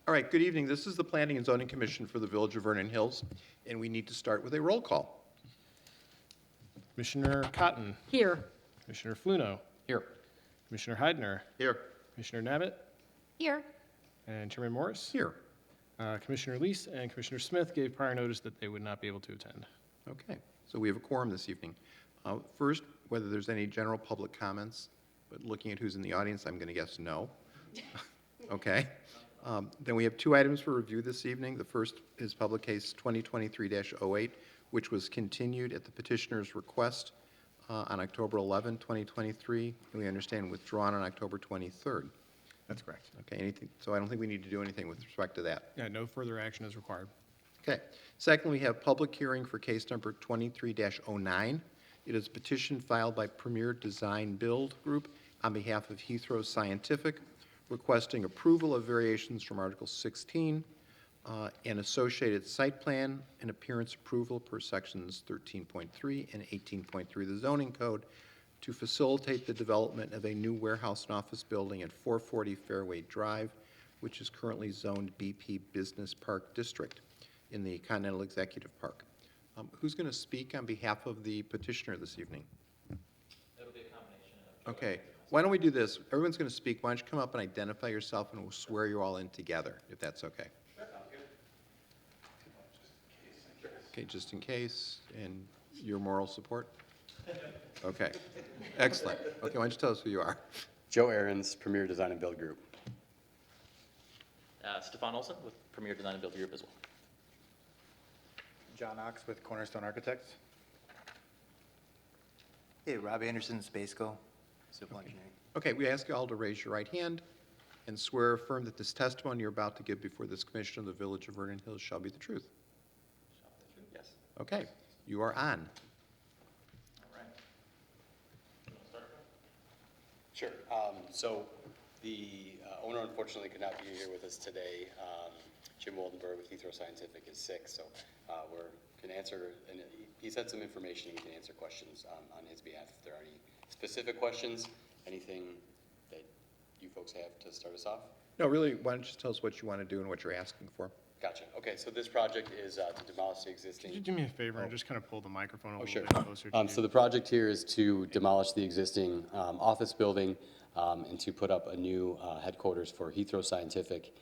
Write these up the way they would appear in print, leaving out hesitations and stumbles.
All right, good evening. This is the Planning and Zoning Commission for the Village of Vernon Hills, and we need to start with a roll call. Commissioner Cotton, Here. Commissioner Fluno, Here. Commissioner Heidner, Here. Commissioner Nabbitt, Here. and Chairman Morris. Here. Commissioner Leese and Commissioner Smith gave prior notice that they would not be able to attend. Okay, so we have a quorum this evening. First, whether there's any general public comments, but looking at who's in the audience, I'm going to guess no. Okay. Then we have two items for review this evening. The first is public case 2023-08, which was continued at the petitioner's request on October 11, 2023. And we understand withdrawn on October 23rd. That's correct. Okay, anything, so I don't think we need to do anything with respect to that. Yeah, no further action is required. Okay. Second, we have public hearing for case number 23-09. It is a petition filed by Premier Design Build Group on behalf of Heathrow Scientific, requesting approval of variations from Article 16 and associated site plan and appearance approval per sections 13.3 and 18.3 of the zoning code to facilitate the development of a new warehouse and office building at 440 Fairway Drive, which is currently zoned BP Business Park District in the Continental Executive Park. Who's going to speak on behalf of the petitioner this evening? It'll be a combination of. Okay, why don't we do this? Everyone's going to speak. Why don't you come up and identify yourself, and we'll swear you all in together, if that's okay. Okay, just in case, and your moral support? Okay, excellent. Okay, why don't you tell us who you are? Joe Ahrens, Premier Design and Build Group. Stefan Olson with Premier Design and Build Group as well. John Ox with Cornerstone Architects. Hey, Rob Anderson, Spaceco, Civil Engineering. Okay, we ask you all to raise your right hand and swear or affirm that this testimony you're about to give before this commission of the Village of Vernon Hills shall be the truth. Yes. Okay, you are on. All right. You want to start? Sure. So the owner unfortunately could not be here with us today. Jim Woldenberg with Heathrow Scientific is sick, so we're going to answer, and he's had some information he can answer questions on his behalf. If there are any specific questions, anything that you folks have to start us off? No, really, why don't you just tell us what you want to do and what you're asking for? Gotcha. Okay, so this project is to demolish the existing. Could you do me a favor and just kind of pull the microphone a little Sure. bit closer to you? So the project here is to demolish the existing office building and to put up a new headquarters for Heathrow Scientific,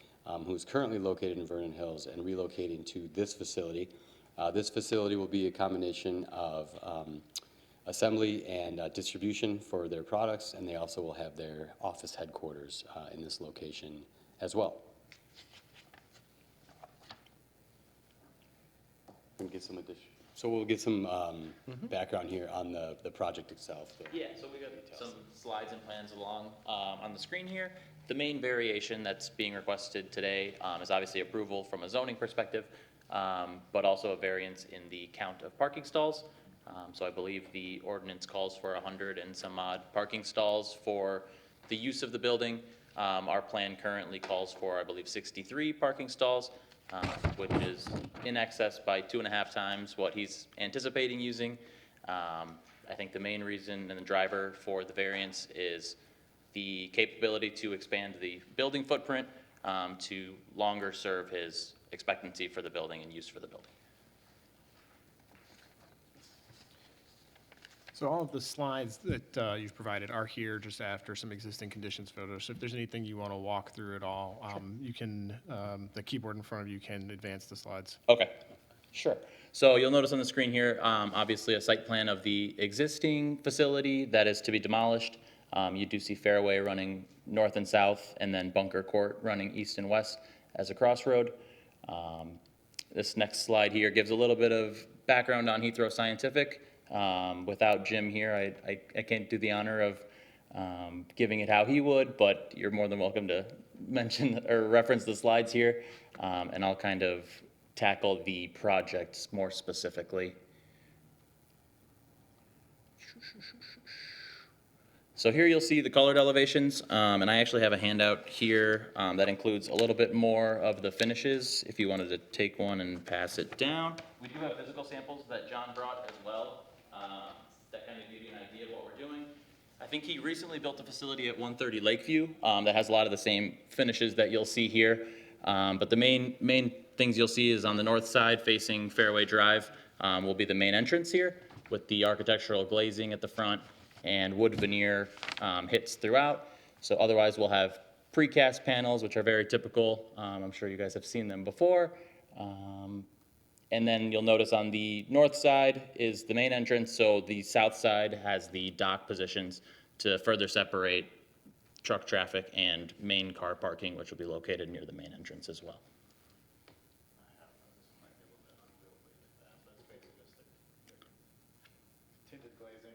who's currently located in Vernon Hills, and relocating to this facility. This facility will be a combination of assembly and distribution for their products, and they also will have their office headquarters in this location as well. We'll get some background here on the project itself. Yeah, so we got some slides and plans along on the screen here. The main variation that's being requested today is obviously approval from a zoning perspective, but also a variance in the count of parking stalls. So I believe the ordinance calls for 100 and some odd parking stalls for the use of the building. Our plan currently calls for, I believe, 63 parking stalls, which is in excess by 2.5 times what he's anticipating using. I think the main reason and the driver for the variance is the capability to expand the building footprint to longer serve his expectancy for the building and use for the building. So all of the slides that you've provided are here just after some existing conditions photos. So if there's anything you want to walk through at all, you can, the keyboard in front of you can advance the slides. Okay, sure. So you'll notice on the screen here, obviously a site plan of the existing facility that is to be demolished. You do see Fairway running north and south, and then Bunker Court running east and west as a crossroad. This next slide here gives a little bit of background on Heathrow Scientific. Without Jim here, I can't do the honor of giving it how he would, but you're more than welcome to mention or reference the slides here, and I'll kind of tackle the projects more specifically. So here you'll see the colored elevations, and I actually have a handout here that includes a little bit more of the finishes if you wanted to take one and pass it down. We do have physical samples that John brought as well that kind of give you an idea of what we're doing. I think he recently built a facility at 130 Lakeview that has a lot of the same finishes that you'll see here. But the main things you'll see is on the north side facing Fairway Drive will be the main entrance here with the architectural glazing at the front and wood veneer hits throughout. So otherwise, we'll have precast panels, which are very typical. I'm sure you guys have seen them before. And then you'll notice on the north side is the main entrance, so the south side has the dock positions to further separate truck traffic and main car parking, which will be located near the main entrance as well.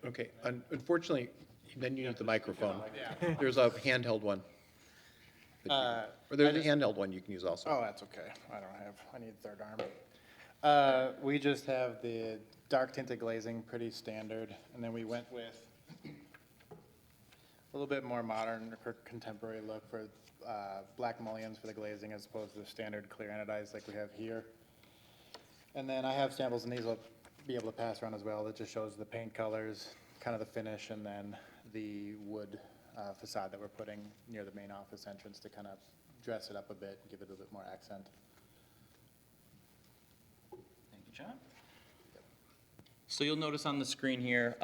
Okay, unfortunately, then you need the microphone. There's a handheld one. Or there's a handheld one you can use also. Oh, that's okay. I need a third arm. We just have the dark tinted glazing, pretty standard, and then we went with a little bit more modern or contemporary look for black mullions for the glazing as opposed to the standard clear anodized like we have here. And then I have samples, and these will be able to pass around as well. That just shows the paint colors, kind of the finish, and then the wood facade that we're putting near the main office entrance to kind of dress it up a bit and give it a little bit more accent. Thank you, John. So you'll notice on the screen here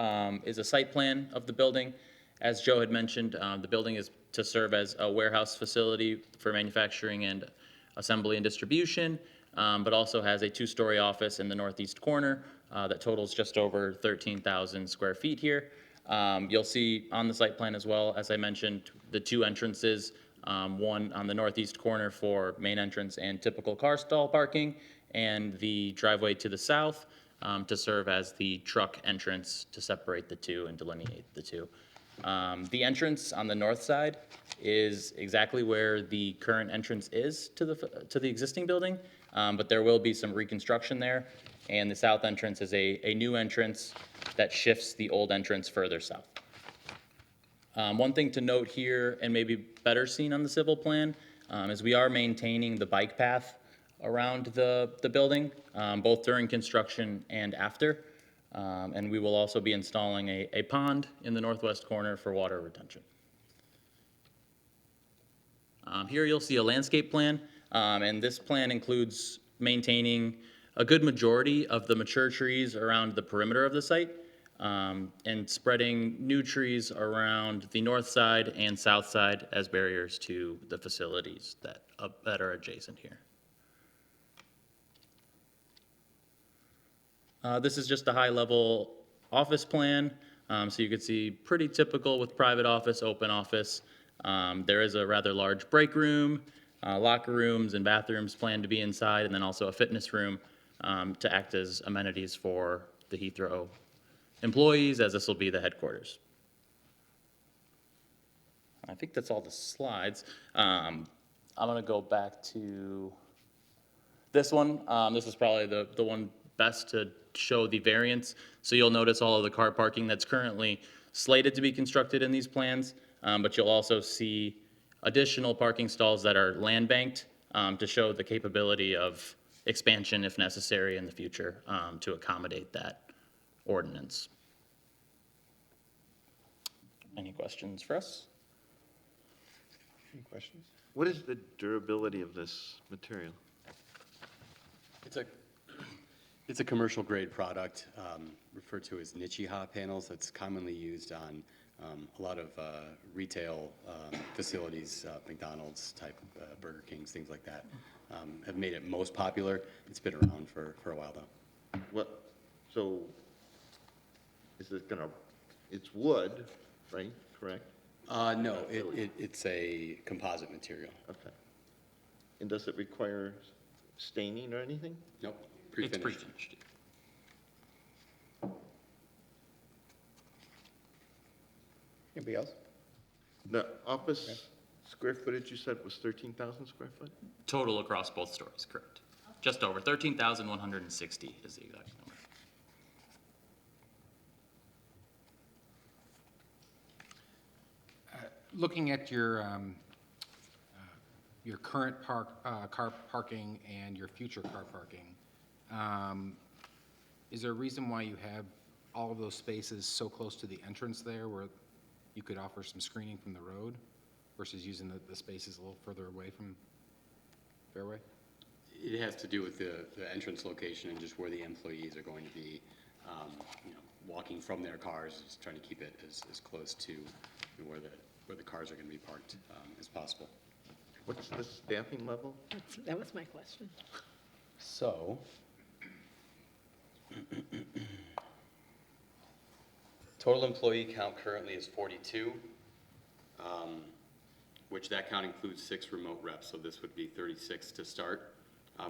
is a site plan of the building. As Joe had mentioned, the building is to serve as a warehouse facility for manufacturing and assembly and distribution, but also has a two-story office in the northeast corner that totals just over 13,000 square feet here. You'll see on the site plan as well, as I mentioned, the two entrances, one on the northeast corner for main entrance and typical car stall parking, and the driveway to the south to serve as the truck entrance to separate the two and delineate the two. The entrance on the north side is exactly where the current entrance is to the existing building, but there will be some reconstruction there, and the south entrance is a new entrance that shifts the old entrance further south. One thing to note here, and maybe better seen on the civil plan, is we are maintaining the bike path around the building, both during construction and after. And we will also be installing a pond in the northwest corner for water retention. Here you'll see a landscape plan, and this plan includes maintaining a good majority of the mature trees around the perimeter of the site, and spreading new trees around the north side and south side as barriers to the facilities that are adjacent here. This is just a high-level office plan, so you can see pretty typical with private office, open office. There is a rather large break room, locker rooms and bathrooms planned to be inside, and then also a fitness room to act as amenities for the Heathrow employees, as this will be the headquarters. I think that's all the slides. I'm going to go back to this one. This is probably the one best to show the variance. So you'll notice all of the car parking that's currently slated to be constructed in these plans, but you'll also see additional parking stalls that are land banked to show the capability of expansion if necessary in the future to accommodate that ordinance. Any questions for us? Any questions? What is the durability of this material? It's a commercial grade product, referred to as Nichiha panels. That's commonly used on a lot of retail facilities, McDonald's type, Burger Kings, things like that, have made it most popular. It's been around for a while though. What, so is it gonna, it's wood, right, correct? No, it's a composite material. Okay. And does it require staining or anything? Nope, It's pre-finished. pre-finished. Anybody else? The office square footage you said was 13,000 square foot? Total across both stories, correct. Just over 13,160 is the exact number. Looking at your current car parking and your future car parking, is there a reason why you have all of those spaces so close to the entrance there where you could offer some screening from the road versus using the spaces a little further away from fairway? It has to do with the entrance location and just where the employees are going to be, walking from their cars, just trying to keep it as close to where the cars are going to be parked as possible. What's the staffing level? That was my question. So, total employee count currently is 42, which that count includes 6 remote reps, so this would be 36 to start,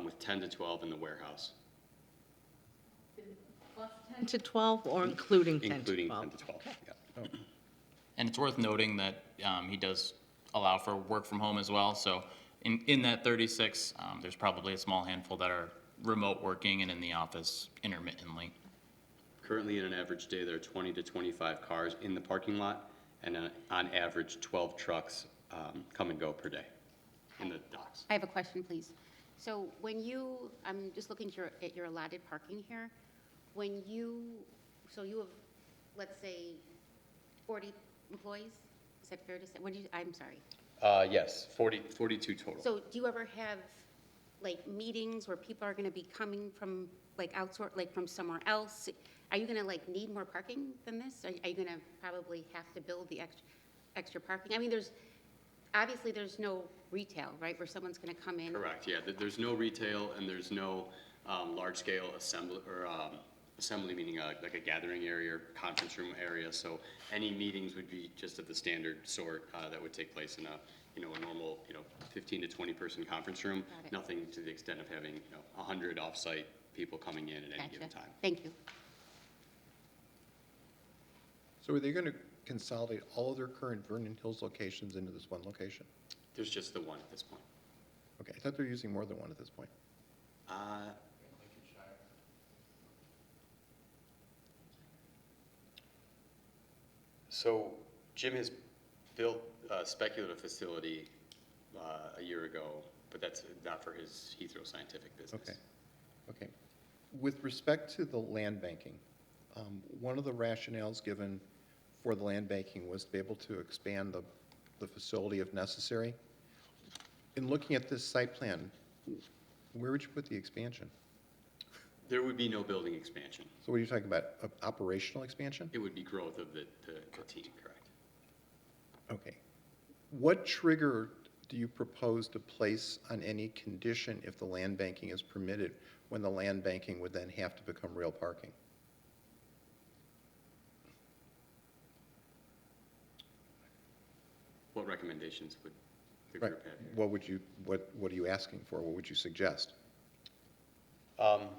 with 10 to 12 in the warehouse. Plus 10 to 12 or including 10 to 12? Including 10 to 12, yeah. And it's worth noting that he does allow for work from home as well. So in that 36, there's probably a small handful that are remote working and in the office intermittently. Currently, in an average day, there are 20 to 25 cars in the parking lot, and on average, 12 trucks come and go per day in the docks. I have a question, please. So when you, I'm just looking at your allotted parking here. When you, so you have, let's say, 40 employees? Is that fair to say? When do you, I'm sorry. Yes, 42 total. So do you ever have, like, meetings where people are going to be coming from, like, like, from somewhere else? Are you going to, like, need more parking than this? Are you going to probably have to build the extra parking? I mean, obviously, there's no retail, right, where someone's going to come in? Correct, yeah. There's no retail and there's no large-scale assembly, meaning like a gathering area or conference room area. So any meetings would be just of the standard sort that would take place in a normal 15 to 20 person conference room. Got it. Nothing to the extent of having 100 off-site people coming in at any Gotcha. given time. Thank you. So are they going to consolidate all of their current Vernon Hills locations into this one location? There's just the one at this point. Okay, I thought they were using more than one at this point. So Jim has built a speculative facility a year ago, but that's not for his Heathrow Scientific business. Okay, okay. With respect to the land banking, one of the rationales given for the land banking was to be able to expand the facility if necessary. In looking at this site plan, where would you put the expansion? There would be no building expansion. So what are you talking about, operational expansion? It would be growth of the team, correct? Okay. What trigger do you propose to place on any condition if the land banking is permitted, when the land banking would then have to become real parking? What recommendations would the Right. group have here? What are you asking for? What would you suggest? Well,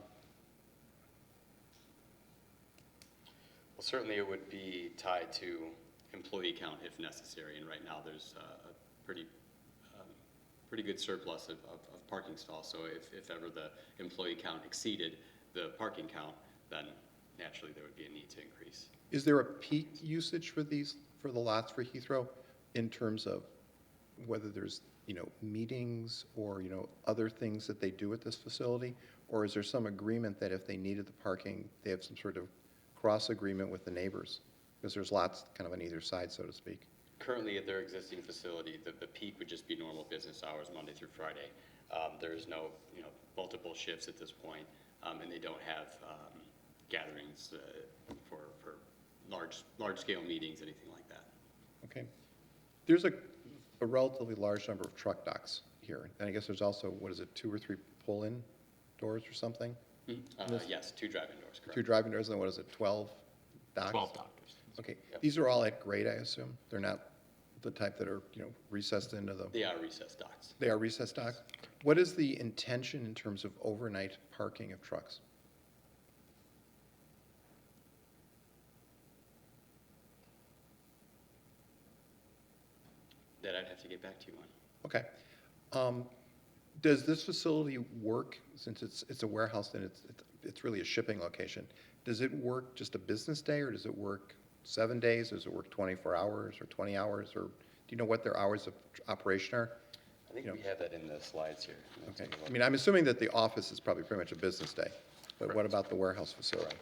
certainly it would be tied to employee count if necessary, and right now there's a pretty good surplus of parking stalls. So if ever the employee count exceeded the parking count, then naturally there would be a need to increase. Is there a peak usage for the lots for Heathrow in terms of whether there's, meetings or, other things that they do at this facility? Or is there some agreement that if they needed the parking, they have some sort of cross agreement with the neighbors? Because there's lots kind of on either side, so to speak. Currently at their existing facility, the peak would just be normal business hours, Monday through Friday. There is no, multiple shifts at this point, and they don't have gatherings for large-scale meetings, anything like that. Okay. There's a relatively large number of truck docks here. And I guess there's also, 2 or 3 pull-in doors or something? Yes, 2 drive-in doors, correct. 2 driving doors, and then 12 docks? 12 doctors. Okay. Yep. These are all at grade, I assume? They're not the type that are, recessed into the... They are recessed docks. They are recessed docks? What is the intention in terms of overnight parking of trucks? That I'd have to get back to you on. Okay. Does this facility work, since it's a warehouse and it's really a shipping location, does it work just a business day, or does it work 7 days? Does it work 24 hours or 20 hours? Or do you know what their hours of operation are? I think we have that in the slides here. Let's Okay. take a look. I mean, I'm assuming that the office is probably pretty much a business day, but what Correct. about the warehouse facility?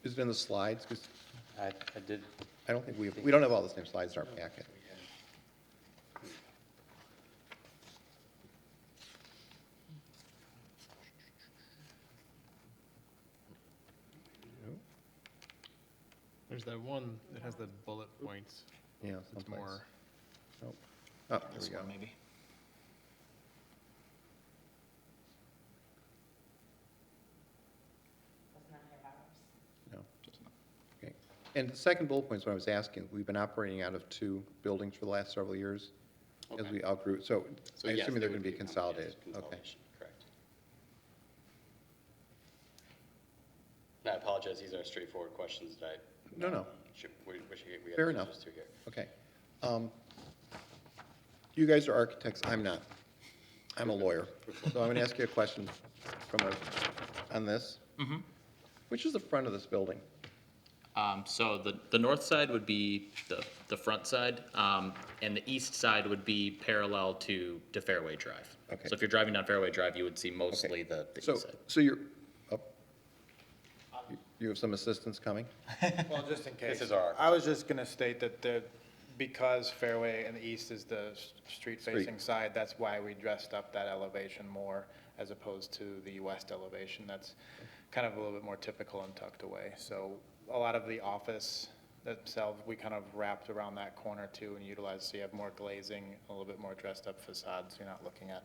Is it in the slides? 'Cause I did I don't think we don't have all the same slides in our packet. There's that one that has the bullet points. Yeah, It's someplace. more, Nope. Oh, there we go. maybe. No. Okay. And the second bullet point is what I was asking. We've been operating out of 2 buildings for the last several years as Okay. we outgrew, so So I yes, assume there they're would going to be a consolidated. Okay. consolidation, correct. And I apologize, these are straightforward questions that I. No, no. Wish we had Fair answers enough. to here. Okay. You guys are architects, I'm not. I'm a lawyer. So I'm going to ask you a question on this. Which is the front of this building? So the north side would be the front side, and the east side would be parallel to Fairway Drive. Okay. So if you're driving down Fairway Drive, you would see mostly the So, east side. so you're, oh, you have some assistants coming? Well, just in case. This is our I was just gonna state that because Fairway and the east is the street-facing side, that's why we dressed up that elevation more as opposed to the west elevation. That's kind of a little bit more typical and tucked away. So a lot of the office themselves, we kind of wrapped around that corner too and utilized, so you have more glazing, a little bit more dressed up facades. You're not looking at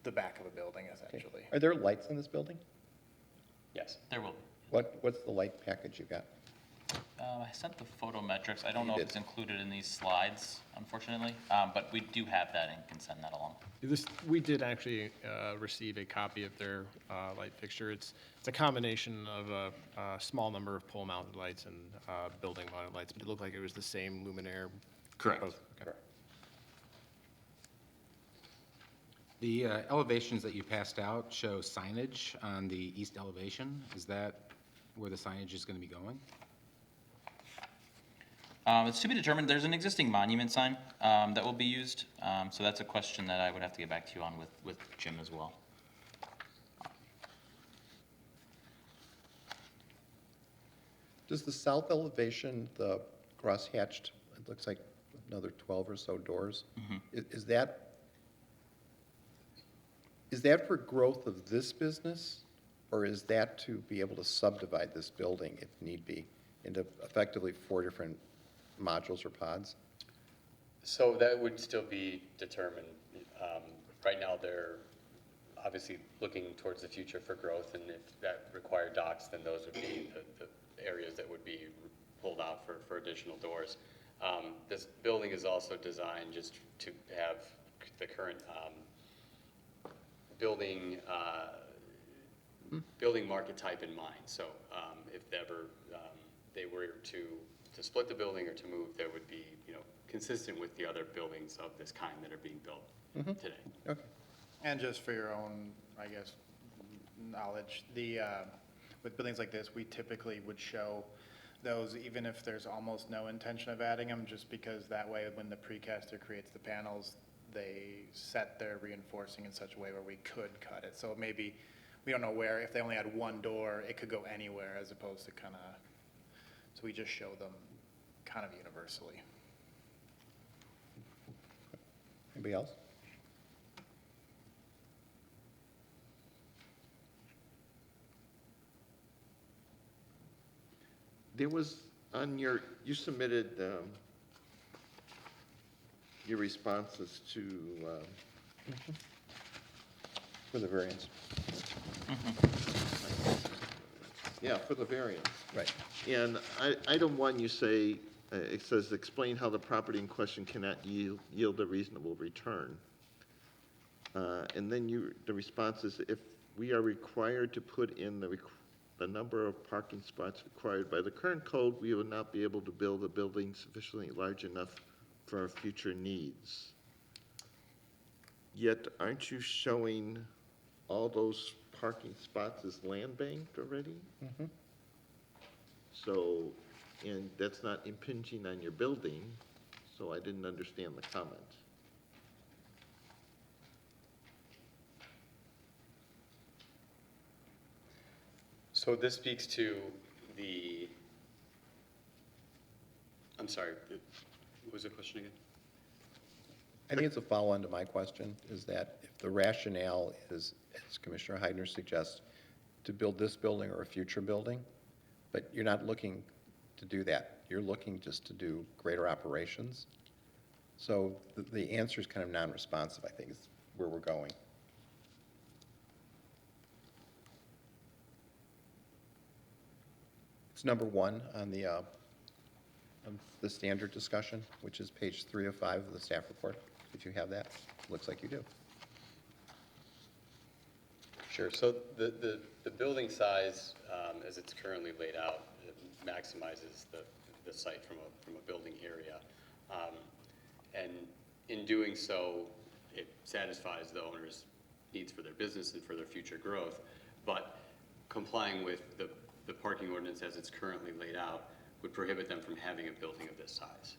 the back of a building essentially. Are there lights in this building? Yes, there will be. What's the light package you got? I sent the photometrics. I don't You know if did. it's included in these slides, unfortunately, but we do have that and can send that along. we did actually receive a copy of their light fixture. It's a combination of a small number of pole-mounted lights and building-mounted lights, but it looked like it was the same luminaire. Correct. both. Okay. The elevations that you passed out show signage on the east elevation. Is that where the signage is going to be going? It's to be determined. There's an existing monument sign that will be used, so that's a question that I would have to get back to you on with Jim as well. Does the south elevation, the cross-hatched, it looks like another 12 or so doors, is that for growth of this business, or is that to be able to subdivide this building, if need be, into effectively 4 different modules or pods? So that would still be determined. Right now, they're obviously looking towards the future for growth, and if that required docks, then those would be the areas that would be pulled out for additional doors. This building is also designed just to have the current building market type in mind. So if ever they were to split the building or to move, there would be, consistent with the other buildings of this kind that are being built today. Okay. And just for your own, I guess, knowledge, with buildings like this, we typically would show those even if there's almost no intention of adding them, just because that way when the precaster creates the panels, they set their reinforcing in such a way where we could cut it. So maybe, we don't know where, if they only had one door, it could go anywhere as opposed to kind of, so we just show them kind of universally. Anybody else? There was, you submitted your responses to, For the variance. yeah, for the variance. Right. And item 1, you say, it says, explain how the property in question cannot yield a reasonable return. And then the response is, if we are required to put in the number of parking spots required by the current code, we will not be able to build a building sufficiently large enough for our future needs. Yet, aren't you showing all those parking spots as land banked already? So, and that's not impinging on your building, so I didn't understand the comment. So this speaks to the I'm sorry, what was the question again? I think it's a follow-on to my question, is that if the rationale is, as Commissioner Heidner suggests, to build this building or a future building, but you're not looking to do that. You're looking just to do greater operations. So the answer is kind of non-responsive, I think, is where we're going. It's number one on the standard discussion, which is page 3 of 5 of the staff report, if you have that. Looks like you do. Sure, so the building size, as it's currently laid out, it maximizes the site from a building area. And in doing so, it satisfies the owner's needs for their business and for their future growth. But complying with the parking ordinance as it's currently laid out would prohibit them from having a building of this size.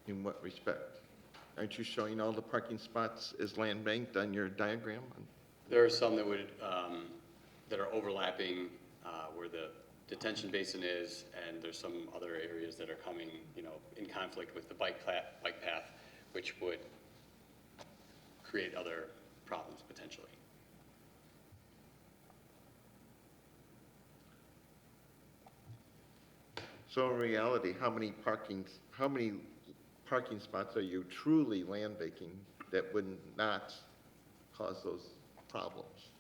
In what respect? Aren't you showing all the parking spots as land banked on your diagram? There are some that would, that are overlapping where the detention basin is, and there's some other areas that are coming, in conflict with the bike path, which would create other problems potentially. So in reality, how many parking spots are you truly land banking that would not cause those problems?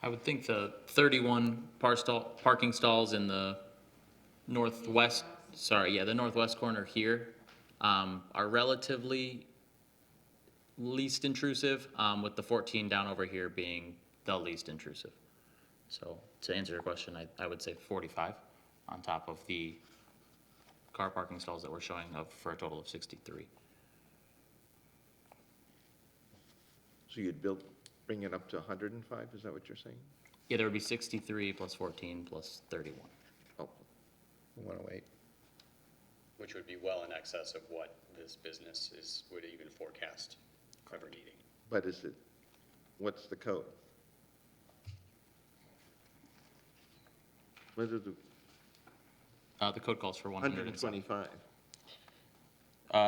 I would think the 31 parking stalls in the northwest, the northwest corner here are relatively least intrusive, with the 14 down over here being the least intrusive. So to answer your question, I would say 45 on top of the car parking stalls that we're showing for a total of 63. So you'd bring it up to 105, is that what you're saying? Yeah, there would be 63 plus 14 plus 31. Oh, 108. Which would be well in excess of what this business would even forecast ever needing. but what's the code? What is the The code calls for 107. 125?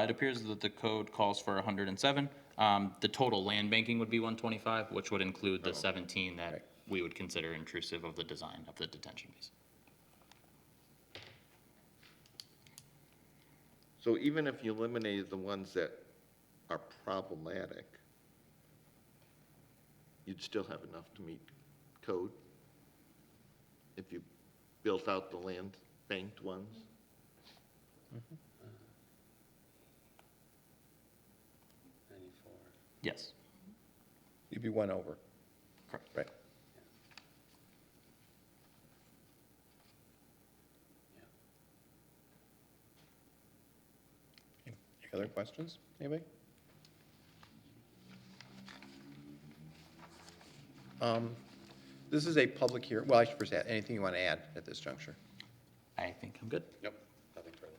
It appears that the code calls for 107. The total land banking would be 125, which would include the 17 that we would consider intrusive of the design of the detention base. So even if you eliminated the ones that are problematic, you'd still have enough to meet code if you built out the land banked ones? 94. Yes. You'd be one over. Correct. Right. Any other questions, anybody? This is a public hearing. Well, I should first add, anything you want to add at this juncture? I think I'm good. Nope, nothing further.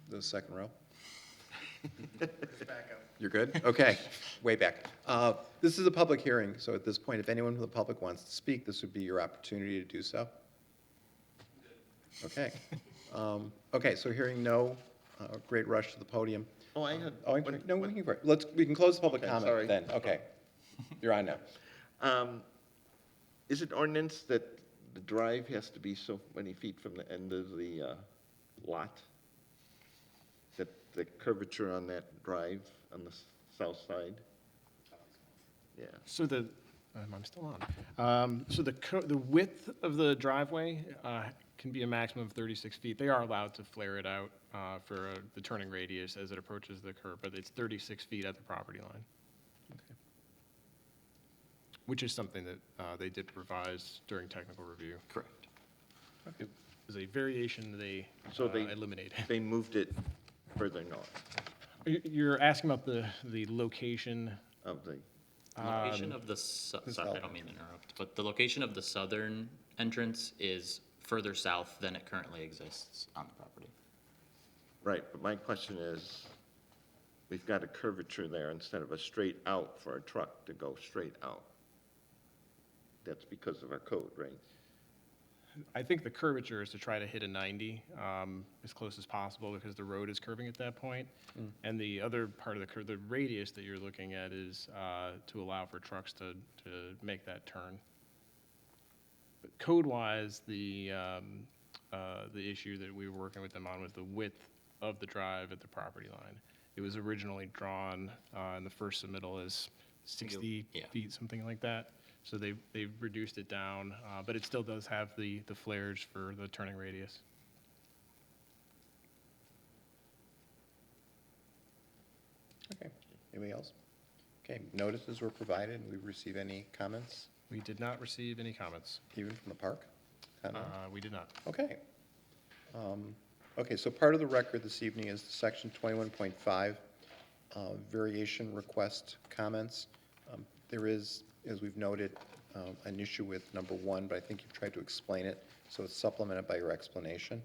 The second row? Just back up. You're good? Okay, way back. This is a public hearing, so at this point, if anyone from the public wants to speak, this would be your opportunity to do so. Okay. Okay, so hearing no, great rush to the podium. Oh, I had. Oh, no, we can close the public Okay, comment sorry. then. Okay. You're on now. Is it ordinance that the drive has to be so many feet from the end of the lot? That the curvature on that drive on the south side? Yeah. So I'm still on. So the width of the driveway can be a maximum of 36 feet. They are allowed to flare it out for the turning radius as it approaches the curb, but it's 36 feet at the property line. Which is something that they did revise during technical review. Correct. It was a variation they So they eliminated. They moved it further north You're asking about the location. of the, Location of the, sorry, I don't mean to interrupt, but the location of the southern entrance is further south than it currently exists on the property. right, but my question is, we've got a curvature there instead of a straight out for a truck to go straight out. that's because of our code, right? I think the curvature is to try to hit a 90 as close as possible because the road is curving at that point. And the other part of the curve, the radius that you're looking at is to allow for trucks to make that turn. But code-wise, the issue that we were working with them on was the width of the drive at the property line. It was originally drawn in the first submittal as 60 Yeah. feet, something like that. So they've reduced it down, but it still does have the flares for the turning radius. Okay, anybody else? Okay, notices were provided, and we receive any comments, We did not receive any comments. even from the park? We did not. Okay. Okay, so part of the record this evening is section 21.5, variation request comments. There is, as we've noted, an issue with number 1, but I think you've tried to explain it, so it's supplemented by your explanation.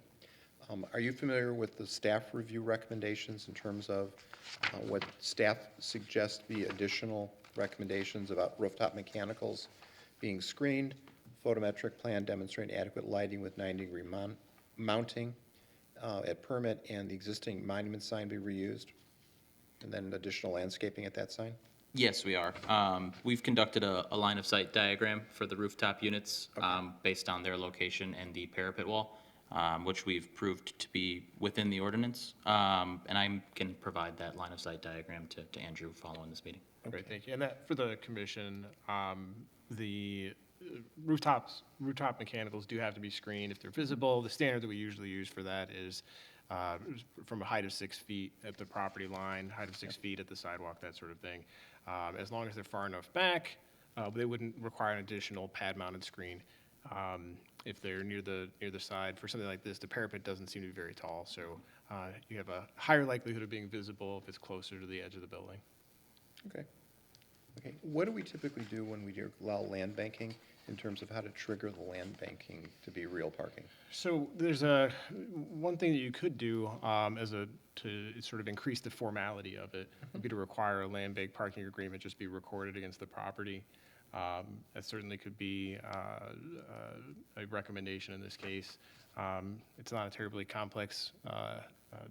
Are you familiar with the staff review recommendations in terms of what staff suggests be additional recommendations about rooftop mechanicals being screened, photometric plan demonstrating adequate lighting with 90-degree mounting at permit, and the existing monument sign be reused, and then additional landscaping at that sign? Yes, we are. We've conducted a line of sight diagram for the rooftop units based on their location and the parapet wall, which we've proved to be within the ordinance. And I can provide that line of sight diagram to Andrew following this meeting. Great, thank you. And that, for the commission, the rooftop mechanicals do have to be screened if they're visible. The standard that we usually use for that is from a height of 6 feet at the property line, height of 6 feet at the sidewalk, that sort of thing. As long as they're far enough back, they wouldn't require an additional pad-mounted screen. If they're near the side, for something like this, the parapet doesn't seem to be very tall, so you have a higher likelihood of being visible if it's closer to the edge of the building. Okay. Okay, what do we typically do when we allow land banking in terms of how to trigger the land banking to be real parking? So there's one thing that you could do to sort of increase the formality of it, would be to require a land bank parking agreement just be recorded against the property. That certainly could be a recommendation in this case. It's not a terribly complex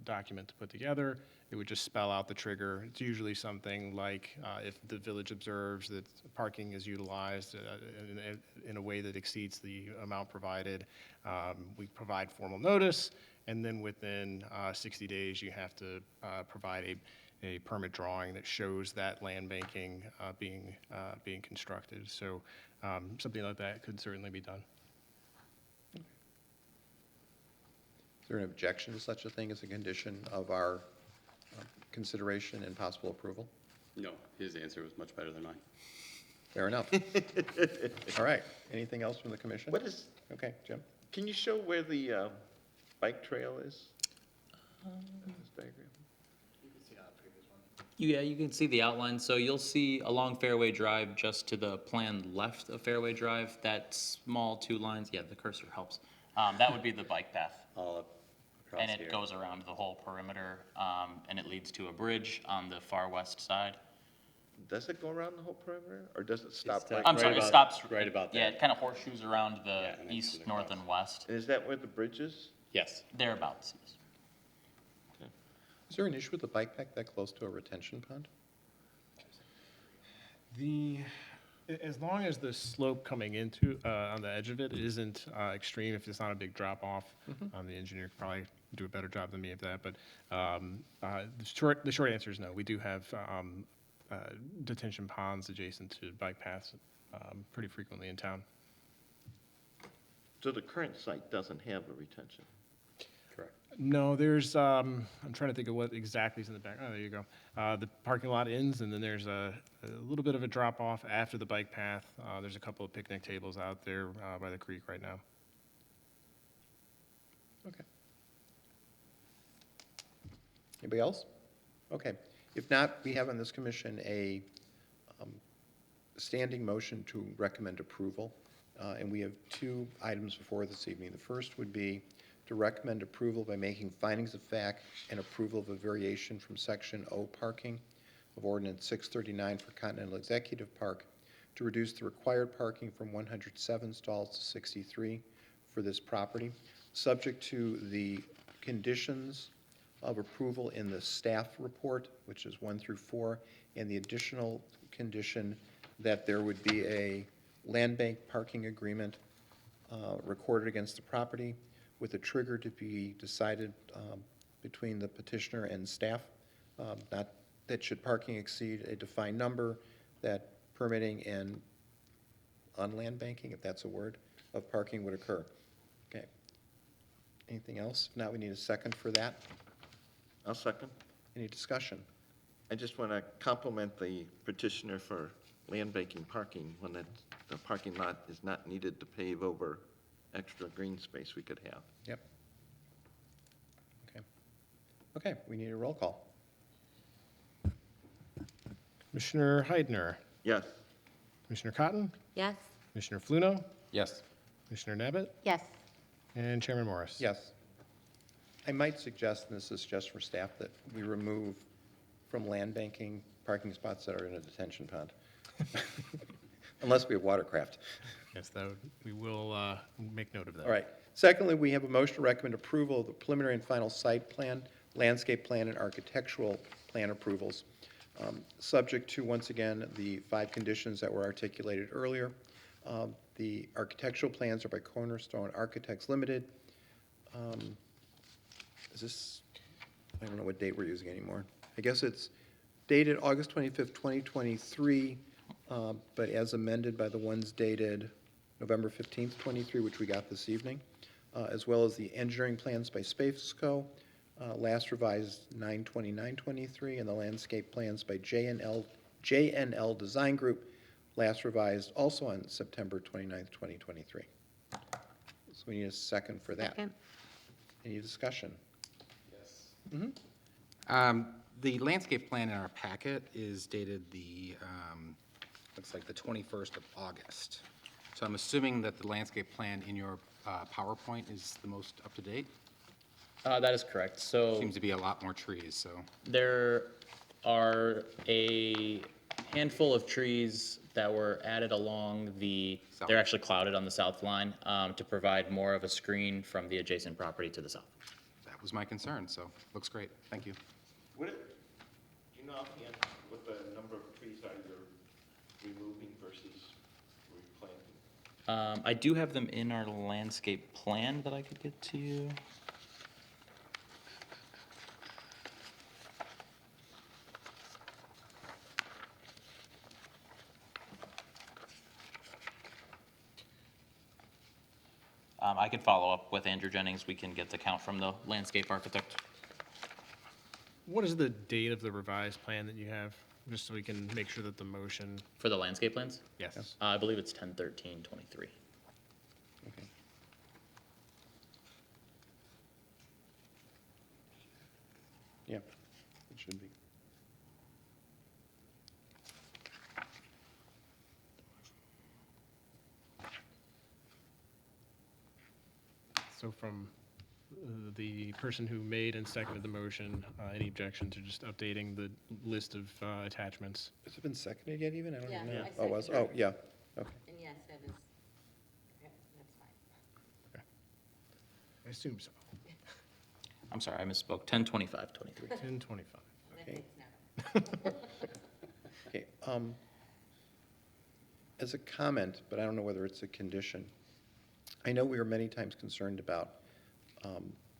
document to put together. It would just spell out the trigger. It's usually something like if the village observes that parking is utilized in a way that exceeds the amount provided, we provide formal notice, and then within 60 days, you have to provide a permit drawing that shows that land banking being constructed. So something like that could certainly be done. Is there an objection to such a thing as a condition of our consideration and possible approval? No, his answer was much better than mine. Fair enough. All right, anything else from the commission? What is, Okay, Jim? can you show where the bike trail is? This diagram? Yeah, you can see the outline. So you'll see along Fairway Drive, just to the planned left of Fairway Drive, that small 2 lines, yeah, the cursor helps. That would be the bike path. All across And it here. goes around the whole perimeter, and it leads to a bridge on the far west side. Does it go around the whole perimeter, or does it stop? It's right- I'm right sorry, it about- stops. right about Yeah, there. it kind of horseshoes around the Yeah, and then east, to the north, cross. and west. And is that where the bridge is? Yes. Thereabouts, yes. Is there an issue with the bike path that close to a retention pond? As long as the slope coming into, on the edge of it isn't extreme, if it's not a big drop off, the engineer could probably do a better job than me of that, but the short answer is no. We do have detention ponds adjacent to bike paths pretty frequently in town. So the current site doesn't have a retention? Correct. No, there's, I'm trying to think of what exactly is in the back. Oh, there you go. The parking lot ends, and then there's a little bit of a drop off after the bike path. There's a couple of picnic tables out there by the creek right now. Okay. Anybody else? Okay. If not, we have on this commission a standing motion to recommend approval, and we have 2 items before this evening. The first would be to recommend approval by making findings of fact and approval of a variation from Section O parking of Ordinance 639 for Continental Executive Park to reduce the required parking from 107 stalls to 63 for this property, subject to the conditions of approval in the staff report, which is 1 through 4, and the additional condition that there would be a land bank parking agreement recorded against the property with a trigger to be decided between the petitioner and staff. Not that should parking exceed a defined number, that permitting and on land banking, if that's a word, of parking would occur. Okay. Anything else? If not, we need a second for that. I'll second. Any discussion? I just want to compliment the petitioner for land banking parking when the parking lot is not needed to pave over extra green space we could have. Yep. Okay. Okay, we need a roll call. Commissioner Heidner, Yes. Commissioner Cotton, Yes? Commissioner Fluno, Yes. Commissioner Nabbit, Yes. and Chairman Morris. Yes. I might suggest, and this is just for staff, that we remove from land banking parking spots that are in a detention pond. Unless we have watercraft. Yes, we will make note of that. All right. Secondly, we have a motion to recommend approval of the preliminary and final site plan, landscape plan, and architectural plan approvals, subject to, once again, the 5 conditions that were articulated earlier. The architectural plans are by Cornerstone Architects Limited. Is this, I don't know what date we're using anymore. I guess it's dated August 25th, 2023, but as amended by the ones dated November 15th, 23, which we got this evening, as well as the engineering plans by Spacco, last revised 9/29/23, and the landscape plans by JNL Design Group, last revised also on September 29th, 2023. So we need a second for that. Second. Any discussion? The landscape plan in our packet is dated looks like the 21st of August. So I'm assuming that the landscape plan in your PowerPoint is the most up-to-date? That is correct. So Seems to be a lot more trees, so. there are a handful of trees that were added along South. they're actually clouded on the south line, to provide more of a screen from the adjacent property to the south. That was my concern, so looks great. Thank you. Do you know offhand what the number of trees are you're removing versus replanting? I do have them in our landscape plan that I could get to you. I can follow up with Andrew Jennings. We can get the count from the landscape architect. What is the date of the revised plan that you have, just so we can make sure that the motion, For the landscape plans, yes. I believe it's 10/13/23. Okay. Yeah, it should be. So from the person who made and seconded the motion, any objection to just updating the list of attachments? Has it been seconded yet even? I don't Yeah, even know. I Oh, it was? seconded Oh, yeah, okay. And yes, that is, that's fine. I assume so. I'm sorry, I misspoke. 10/25/23. 10/25. That Okay. takes now. Okay, as a comment, but I don't know whether it's a condition, I know we were many times concerned about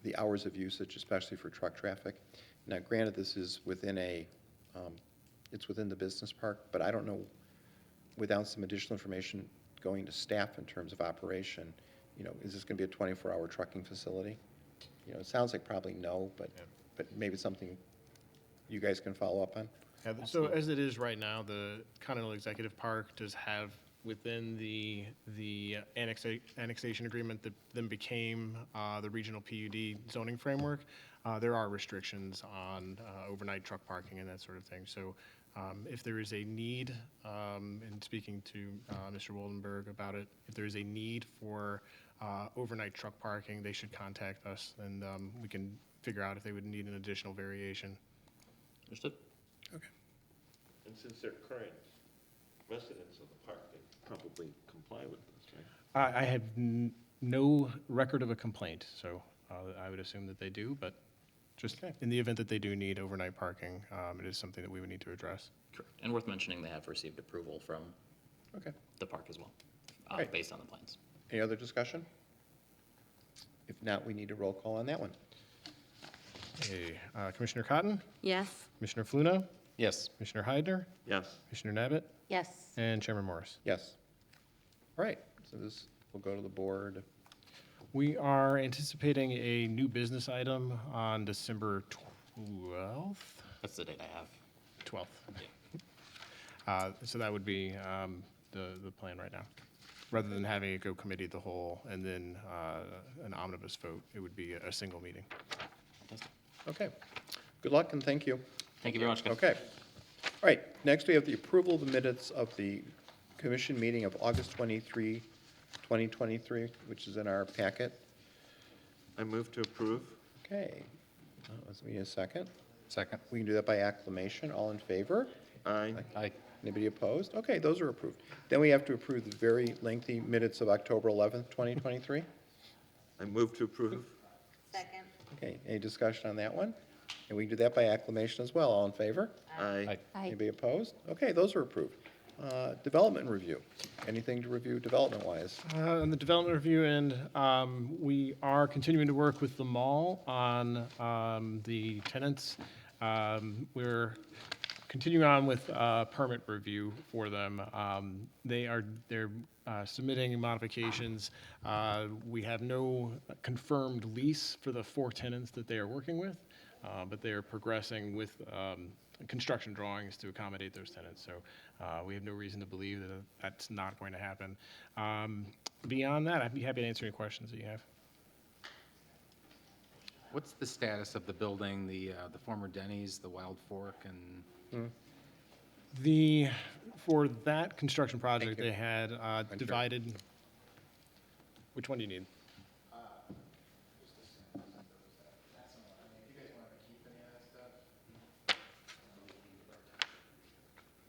the hours of usage, especially for truck traffic. Now, granted, this is within it's within the business park, but I don't know, without some additional information going to staff in terms of operation, is this going to be a 24-hour trucking facility? It sounds like probably no, but maybe it's something you guys can follow up on. Yeah, so as it is right now, the Continental Executive Park does have within the annexation agreement that then became the regional PUD zoning framework, there are restrictions on overnight truck parking and that sort of thing. So if there is a need, in speaking to Mr. Woldenberg about it, if there is a need for overnight truck parking, they should contact us, and we can figure out if they would need an additional variation. Understood? Okay. And since they're current residents of the park, probably comply with this, right? I have no record of a complaint, so I would assume that they do, but just in the event that they do need overnight parking, it is something that we would need to address. Correct. And worth mentioning, they have received approval from Okay. the park as well, Right. based on the plans. Any other discussion? If not, we need a roll call on that one. Okay, Commissioner Cotton, Yes. Commissioner Fluna, Yes. Commissioner Heidner, Yes. Commissioner Nabbit, Yes. and Chairman Morris. Yes. All right, so this will go to the board. We are anticipating a new business item on December 12th? That's the date I have. 12th. So that would be the plan right now. Rather than having it go committee of the whole and then an omnibus vote, it would be a single meeting. Fantastic. Okay. Good luck and thank you. Thank you very much, guys. Okay. All right, next we have the approval of the minutes of the commission meeting of August 23, 2023, which is in our packet. I move to approve. Okay. Let's give me a second. Second. We can do that by acclamation. All in favor? Aye. Aye. Anybody opposed? Okay, those are approved. Then we have to approve the very lengthy minutes of October 11th, 2023. I move to approve. Second. Okay, any discussion on that one? And we can do that by acclamation as well. All in favor? Aye. Anybody opposed? Okay, those are approved. Development review. Anything to review development-wise? On the development review end, we are continuing to work with the mall on the tenants. We're continuing on with permit review for them. They're submitting modifications. We have no confirmed lease for the 4 tenants that they are working with, but they are progressing with construction drawings to accommodate those tenants. So we have no reason to believe that that's not going to happen. Beyond that, I'd be happy to answer any questions that you have. What's the status of the building, the former Denny's, the Wild Fork, and For that construction project, Thank you. they had sure. divided, which one do you need?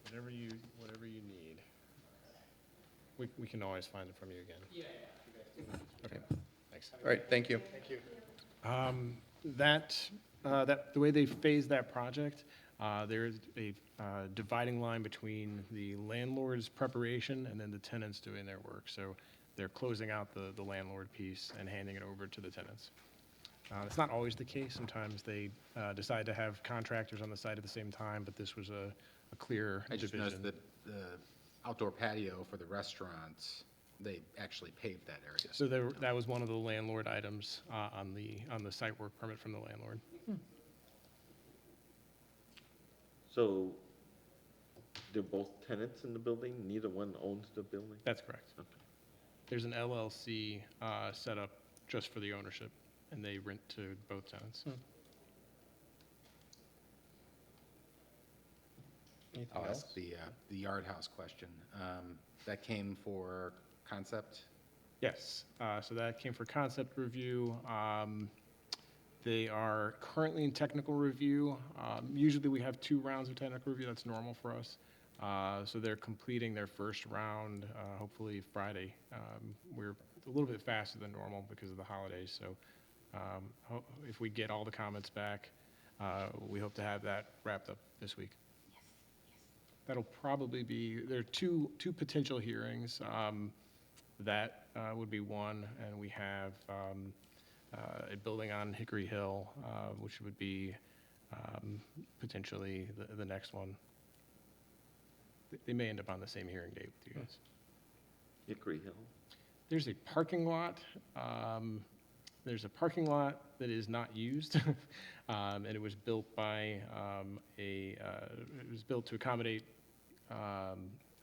Whatever you need. We can always find it from you again. Yeah. Okay, thanks. All right, thank you. The way they phased that project, there is a dividing line between the landlord's preparation and then the tenants doing their work. So they're closing out the landlord piece and handing it over to the tenants. It's not always the case. Sometimes they decide to have contractors on the site at the same time, but this was a clear I just noticed division. that the outdoor patio for the restaurants, they actually paved that area. So that was one of the landlord items on the site work permit from the landlord. So they're both tenants in the building? Neither one owns the building? That's correct. Okay. There's an LLC set up just for the ownership, and they rent to both tenants. Anything I'll else? ask the Yard House question. That came for concept? Yes, so that came for concept review. They are currently in technical review. Usually we have 2 rounds of technical review, that's normal for us. So they're completing their first round, hopefully Friday. We're a little bit faster than normal because of the holidays, so if we get all the comments back, we hope to have that wrapped up this week. That'll probably be, there are two potential hearings. That would be one, and we have a building on Hickory Hill, which would be potentially the next one. They may end up on the same hearing date with you guys. Hickory Hill? There's a parking lot. That is not used, and it was built by it was built to accommodate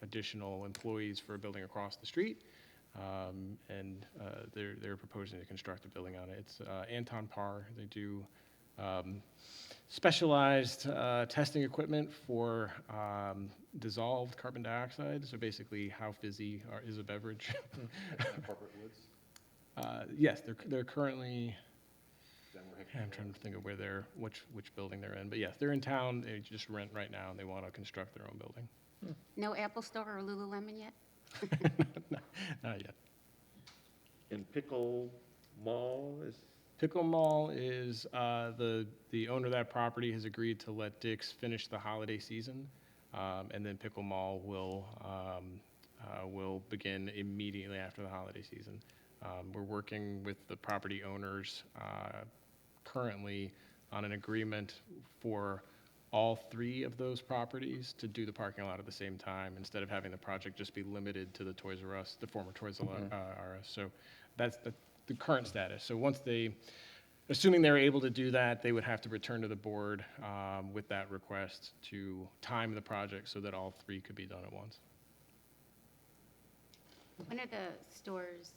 additional employees for a building across the street, and they're proposing to construct a building on it. It's Anton Parr. They do specialized testing equipment for dissolved carbon dioxide. So basically, how fizzy is a beverage? Corporate Woods? Yes, they're currently. I'm trying to think of which building they're in, but yes, they're in town. They just rent right now, and they want to construct their own building. No Apple Store or Lululemon yet? Not yet. And Pickle Mall is, Pickle Mall is, the owner of that property has agreed to let Dick's finish the holiday season, and then Pickle Mall will begin immediately after the holiday season. We're working with the property owners currently on an agreement for all three of those properties to do the parking lot at the same time, instead of having the project just be limited to the Toys R Us, the former Toys R Us. So that's the current status. So once they, assuming they're able to do that, they would have to return to the board with that request to time the project so that all three could be done at once. When are the stores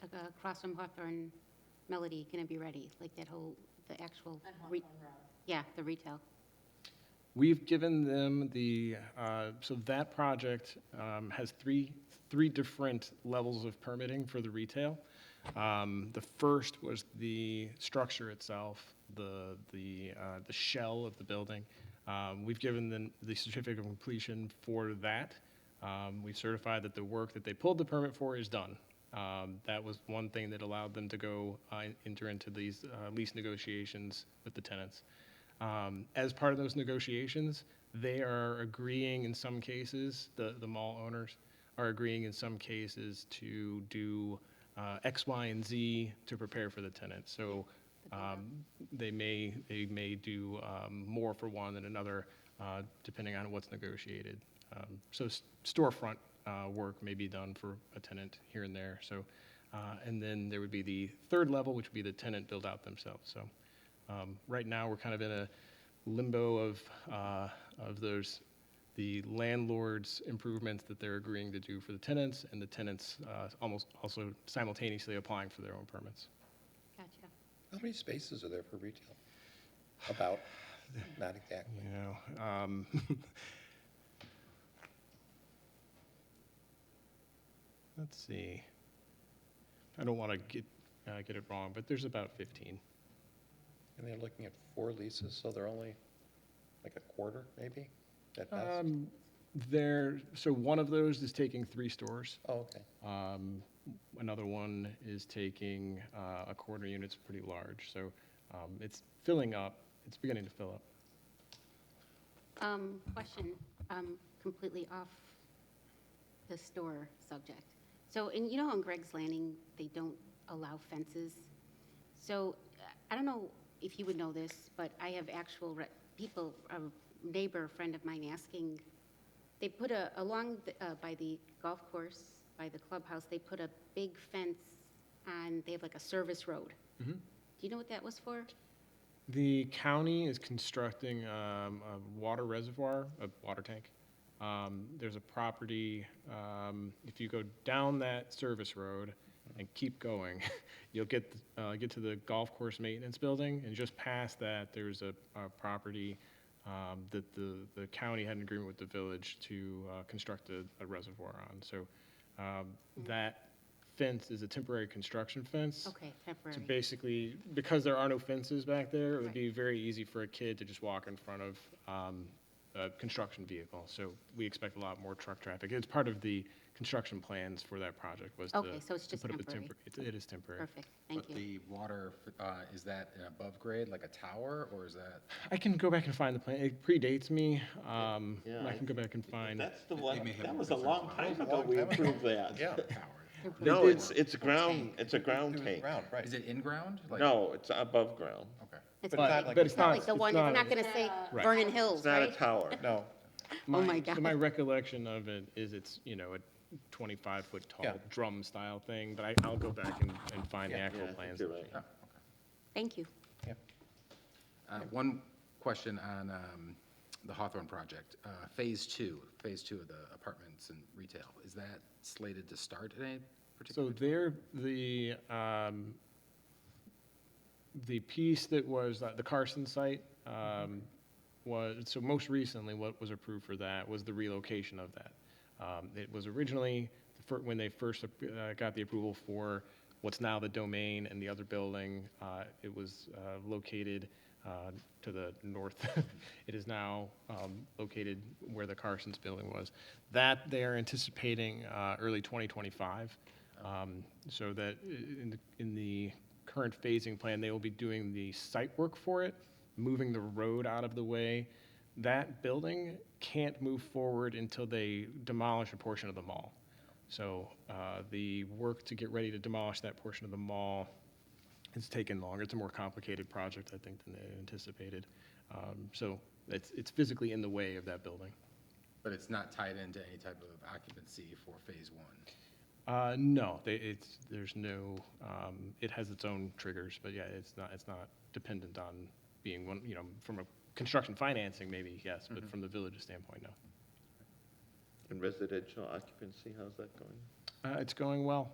across from Hawthorne Melody going to be ready? Like that whole, the actual, yeah, the retail. We've given them so that project has three different levels of permitting for the retail. The first was the structure itself, the shell of the building. We've given them the certificate of completion for that. We've certified that the work that they pulled the permit for is done. That was one thing that allowed them to go enter into these lease negotiations with the tenants. As part of those negotiations, they are agreeing in some cases, the mall owners are agreeing in some cases to do X, Y, and Z to prepare for the tenant. So they may do more for one than another, depending on what's negotiated. So storefront work may be done for a tenant here and there. So, and then there would be the third level, which would be the tenant build out themselves. So right now, we're kind of in a limbo of the landlord's improvements that they're agreeing to do for the tenants, and the tenants almost also simultaneously applying for their own permits. Gotcha. How many spaces are there for retail? About, not exactly. You know, let's see. I don't want to get it wrong, but there's about 15. And they're looking at 4 leases, so they're only like a quarter, maybe, at best? So one of those is taking 3 stores. Oh, okay. Another one is taking a quarter unit. It's pretty large. So it's filling up. It's beginning to fill up. Question, completely off the store subject. So, and you know how in Greg's Landing, they don't allow fences? So I don't know if you would know this, but I have actual people, a neighbor, friend of mine asking, they put along by the golf course, by the clubhouse, they put a big fence on, they have like a service road. Mm-hmm. Do you know what that was for? The county is constructing a water reservoir, a water tank. There's a property, if you go down that service road and keep going, you'll get to the golf course maintenance building, and just past that, there's a property that the county had an agreement with the village to construct a reservoir on. So that fence is a temporary construction fence. Okay, temporary. So basically, because there are no fences back there, it would Right. be very easy for a kid to just walk in front of a construction vehicle. So we expect a lot more truck traffic. It's part of the construction plans for that project was Okay, to so it's just put up a temporary. it is temporary. Perfect, thank But you. the water, is that an above grade, like a tower, or is that? I can go back and find the plan. It predates me. Yeah, I can go back and find. that's the They one, may have that more was a long concerns time about ago we approved that. Yeah. Powered. No, it's a ground tank. Ground, right. Is it in ground? Like- No, it's above ground. Okay. It's But not like but it's not like the one, it's not gonna say Right. Vernon Hills, It's not a right? tower. No, Oh my So God. my recollection of it is it's, a 25-foot tall Yeah. drum style thing, but I'll go back and find the Yeah. actual Yeah, I think plans. you're right. Oh, okay. Thank you. One question on the Hawthorne project. Phase two of the apartments and retail, is that slated to start at any So particular? there, the piece that was the Carson site so most recently what was approved for that was the relocation of that. It was originally, when they first got the approval for what's now the Domain and the other building, it was located to the north. It is now located where the Carson's building was. That they are anticipating early 2025. So that in the current phasing plan, they will be doing the site work for it, moving the road out of the way. That building can't move forward until they demolish a portion of the mall. So the work to get ready to demolish that portion of the mall has taken longer. It's a more complicated project, I think, than they anticipated. So it's physically in the way of that building. But it's not tied into any type of occupancy for phase one? No, there's no, it has its own triggers, but yeah, it's not dependent on being one, from a construction financing, maybe, yes, but from the village's standpoint, no. And residential occupancy, how's that going? It's going well.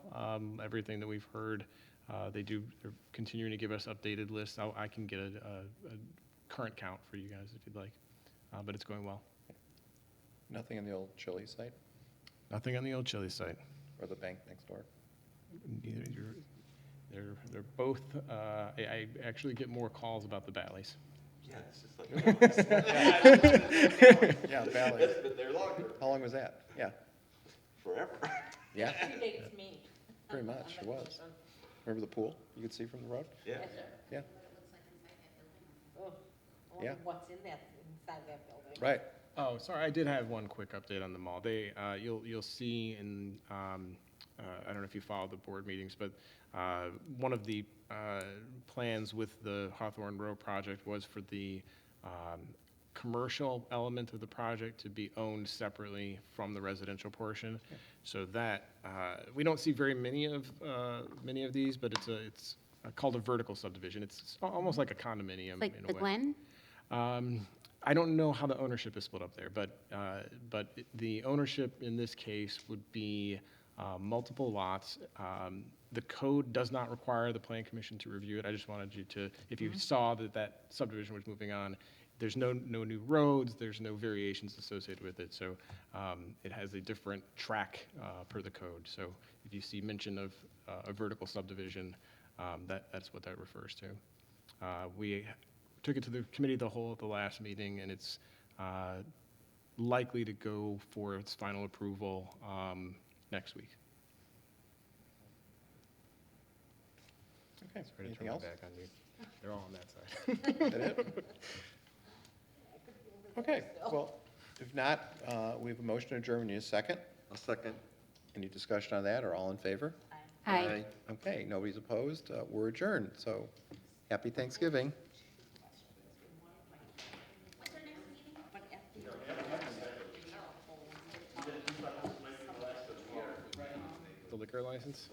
Everything that we've heard, they're continuing to give us updated lists. I can get a current count for you guys if you'd like, but it's going well. Nothing on the old Chili site Nothing on the old Chili site. or the bank next door? Neither, they're both, I actually get more calls about the Bally's. Yeah, it's just like. Yeah, Bally's. It's been there longer, How long was that? Yeah, forever. yeah, Predates me. pretty much, it was. Remember the pool you could see from the road? Yeah. Yeah, Oh, I Yeah. wonder what's in that, inside that building. right. Oh, sorry, I did have one quick update on the mall. You'll see in, I don't know if you followed the board meetings, but one of the plans with the Hawthorne Row project was for the commercial element of the project to be owned separately from the residential portion. So that, we don't see very many of these, but it's called a vertical subdivision. It's almost like a condominium Like in a the way. Glen? I don't know how the ownership is split up there, but the ownership in this case would be multiple lots. The code does not require the plan commission to review it. I just wanted you to, if you saw that subdivision was moving on, there's no new roads, there's no variations associated with it, so it has a different track per the code. So if you see mention of a vertical subdivision, that's what that refers to. We took it to the committee of the whole at the last meeting, and it's likely to go for its final approval next week. Okay, Sorry to anything turn my else? back on you. They're all on that side. That it? Okay, well, if not, we have a motion to adjourn. We need a second. A second. Any discussion on that, or all in favor? Aye. Okay, nobody's opposed. We're adjourned, so happy Thanksgiving. The liquor license?